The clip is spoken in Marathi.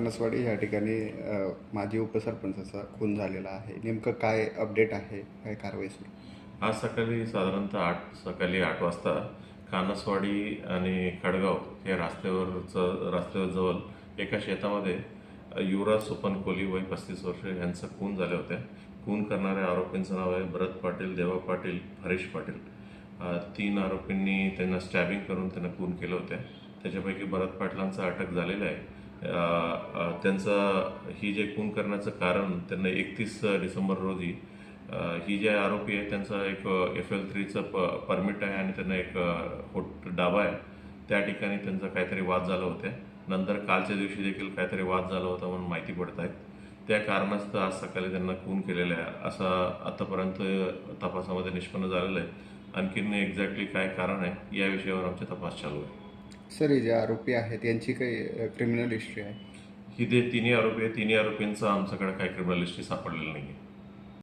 नसवाडी या ठिकाणी माजी उपसरपंचाचा खून झालेला आहे. नेमकं काय अपडेट आहे, काय कारवाई सुरू? आज सकाळी साधारणतः सकाळी 8 वाजता कानसवाडी आणि खडगाव या रस्त्याजवळ एका शेतामध्ये युवराज सोपन कोली वय 35 वर्ष यांचं खून झाले होते. खून करणाऱ्या आरोपींचं नाव आहे भरत पाटील, देवा पाटील, हरीश पाटील. 3 आरोपींनी त्यांना स्टॅबिंग करून त्यांना खून केलं होतं. त्याच्यापैकी भरत पाटलांचं अटक झालेलं आहे. त्यांचं ही जे खून करण्याचं कारण त्यांना 31 डिसेंबर रोजी ही जे आरोपी आहे त्यांचा एक FL3चं परमिट आहे आणि त्यांना एक डाबा आहे. त्या ठिकाणी त्यांचा काहीतरी वाद झाला होता. नंतर कालच्या दिवशी देखील काहीतरी वाद झाला होता म्हणून माहिती पडत आहेत. त्या कारणास्तव आज सकाळी त्यांना खून केलेला आहे असं आतापर्यंत तपासामध्ये निष्पन्न झालेलं आहे. आणखीन एक्झॅक्टली काय कारण आहे या विषयावर आमचा तपास चालू आहे. सर, हे जे आरोपी आहेत यांची काही क्रिमिनल हिस्ट्री आहे? ही जे तिन्ही आरोपी आहेत, तिन्ही आरोपींचं आमच्याकडे काही क्रिमिनल हिस्ट्री सापडलेलं नाही आहे.